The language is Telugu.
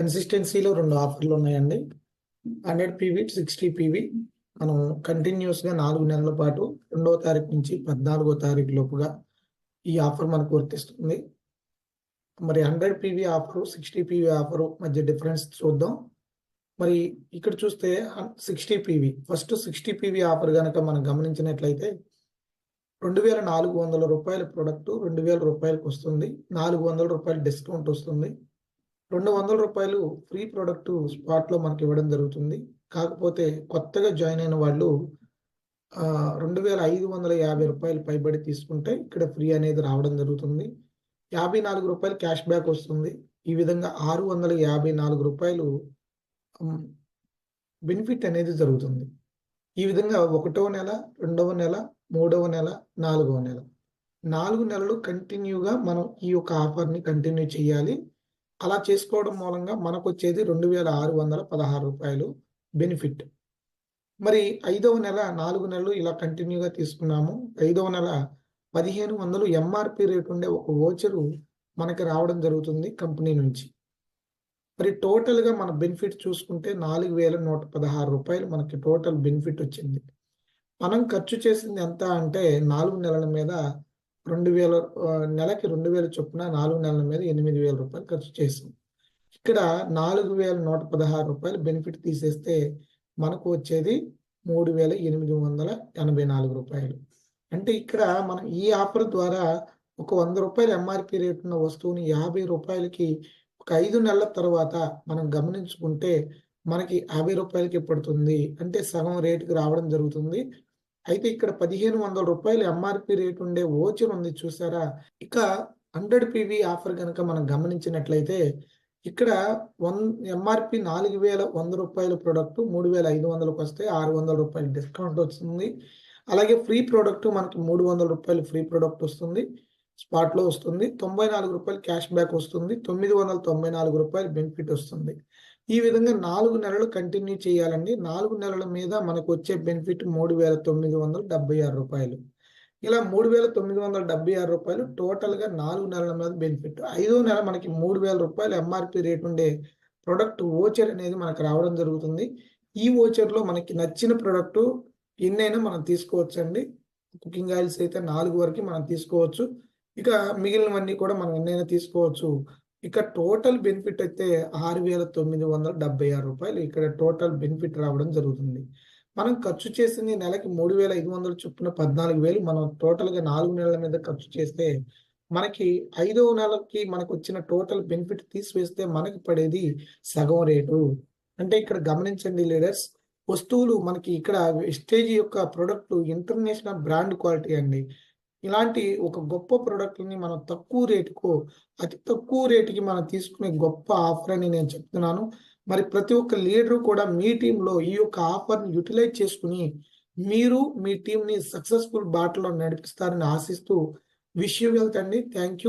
కన్సిస్టెన్సీలో 2 ఆఫర్‌లు ఉన్నాయండి. 100 పీవీ, 60 పీవీ. మనం కంటిన్యూయస్‌గా 4 నెలల పాటు 2వ తారీఖు నుంచి 14వ తారీఖు లోపుగా ఈ ఆఫర్ మనకు వర్తిస్తుంది. మరి 100 పీవీ ఆఫరు, 60 పీవీ ఆఫరు మధ్య డిఫరెన్స్ చూద్దాం. మరి ఇక్కడ చూస్తే 60 పీవీ. ఫస్ట్ 60 పీవీ ఆఫర్ గనక మనం గమనించినట్లయితే రూ. 2,400 ప్రొడక్టు రూ. 2,000కొస్తుంది. రూ. 400 డిస్కౌంట్ వస్తుంది. రూ. 200 ఫ్రీ ప్రొడక్ట్ స్పాట్‌లో మనకివ్వడం జరుగుతుంది. కాకపోతే కొత్తగా జాయిన్ అయిన వాళ్ళు రూ. 2,550 పైబడి తీసుకుంటే ఇక్కడ ఫ్రీ అనేది రావడం జరుగుతుంది. రూ. 54 క్యాష్ బ్యాక్ వస్తుంది. ఈ విధంగా రూ. 654 హ్మ్, బెనిఫిట్ అనేది జరుగుతుంది. ఈ విధంగా ఒకటవ నెల, రెండవ నెల, మూడవ నెల, నాలుగవ నెల. 4 నెలలు కంటిన్యూగా మనం ఈ యొక్క ఆఫర్‌ని కంటిన్యూ చేయాలి. అలా చేసుకోవడం మూలంగా మనకొచ్చేది రూ. 2,616 బెనిఫిట్. మరి ఐదవ నెల 4 నెలలు ఇలా కంటిన్యూగా తీసుకున్నాము. ఐదవ నెల 1,500 ఎంఆర్‌పీ రేట్ ఉండే ఒక వోచరు మనకి రావడం జరుగుతుంది కంపెనీ నుంచి. మరి టోటల్‌గా మన బెనిఫిట్ చూసుకుంటే రూ. 4,116 మనకి టోటల్ బెనిఫిట్ వచ్చింది. మనం ఖర్చు చేసింది ఎంత అంటే 4 నెలల మీద 2,000 నెలకి 2,000 చొప్పున 4 నెలల మీద రూ. 8,000 ఖర్చు చేసాం. ఇక్కడ రూ. 4,116 బెనిఫిట్ తీసేస్తే మనకు వచ్చేది రూ. 3,884. అంటే ఇక్కడ మనం ఈ ఆఫర్ ద్వారా ఒక రూ. 100 ఎంఆర్‌పీ రేట్ ఉన్న వస్తువుని రూ. 50కి ఒక 5 నెలల తర్వాత మనం గమనించుకుంటే మనకి రూ. 50కి పడుతుంది. అంటే సగం రేటుకి రావడం జరుగుతుంది. అయితే ఇక్కడ రూ. 1,500 ఎంఆర్‌పీ రేట్ ఉండే వోచర్ ఉంది చూసారా? ఇక 100 పీవీ ఆఫర్ గనక మనం గమనించినట్లయితే ఇక్కడ ఎంఆర్‌పీ రూ. 4,100 ప్రొడక్ట్ 3,500కొస్తే రూ. 600 డిస్కౌంట్ వస్తుంది. అలాగే ఫ్రీ ప్రొడక్ట్ మనకి రూ. 300 ఫ్రీ ప్రొడక్ట్ వస్తుంది. స్పాట్‌లో వస్తుంది. రూ. 94 క్యాష్ బ్యాక్ వస్తుంది. రూ. 994 బెనిఫిట్ వస్తుంది. ఈ విధంగా 4 నెలలు కంటిన్యూ చేయాలండి. 4 నెలల మీద మనకొచ్చే బెనిఫిట్ రూ. 3,976. ఇలా రూ. 3,976 టోటల్‌గా 4 నెలల మీద బెనిఫిట్. ఐదో నెల మనకి రూ. 3,000 ఎంఆర్‌పీ రేట్ ఉండే ప్రొడక్ట్ వోచర్ అనేది మనకు రావడం జరుగుతుంది. ఈ వోచర్‌లో మనకి నచ్చిన ప్రొడక్టు ఎన్నైనా మనం తీసుకోవచ్చండి. కుకింగ్ ఆయిల్స్ అయితే 4 వరకు మనం తీసుకోవచ్చు. ఇక మిగిలినవన్నీ కూడా మనం ఎన్నైనా తీసుకోవచ్చు. ఇక టోటల్ బెనిఫిట్ అయితే రూ. 6,976 ఇక్కడ టోటల్ బెనిఫిట్ రావడం జరుగుతుంది. మనం ఖర్చు చేసింది నెలకి 3,500 చొప్పున 14,000 మనం టోటల్‌గా 4 నెలల మీద ఖర్చు చేస్తే మనకి ఐదవ నెలకి మనకొచ్చిన టోటల్ బెనిఫిట్ తీసివేస్తే మనకి పడేది సగం రేటు. అంటే ఇక్కడ గమనించండి లీడర్స్, వస్తువులు మనకి ఇక్కడ వెస్టేజ్ యొక్క ప్రొడక్ట్ ఇంటర్నేషనల్ బ్రాండ్ క్వాలిటీ అండి. ఇలాంటి ఒక గొప్ప ప్రొడక్ట్‌ని మనం తక్కువ రేటుకు, అతి తక్కువ రేటుకి మనం తీసుకునే గొప్ప ఆఫర్ అని నేను చెప్తున్నాను. మరి ప్రతి ఒక్క లీడరు కూడా మీ టీమ్‌లో ఈ యొక్క ఆఫర్‌ని యుటిలైజ్ చేసుకొని, మీరు మీ టీమ్‌ని సక్సెస్‌ఫుల్ బాటలో నడిపిస్తారని ఆశిస్తూ విష్ యూ వెల్త్ అండి. Thank you.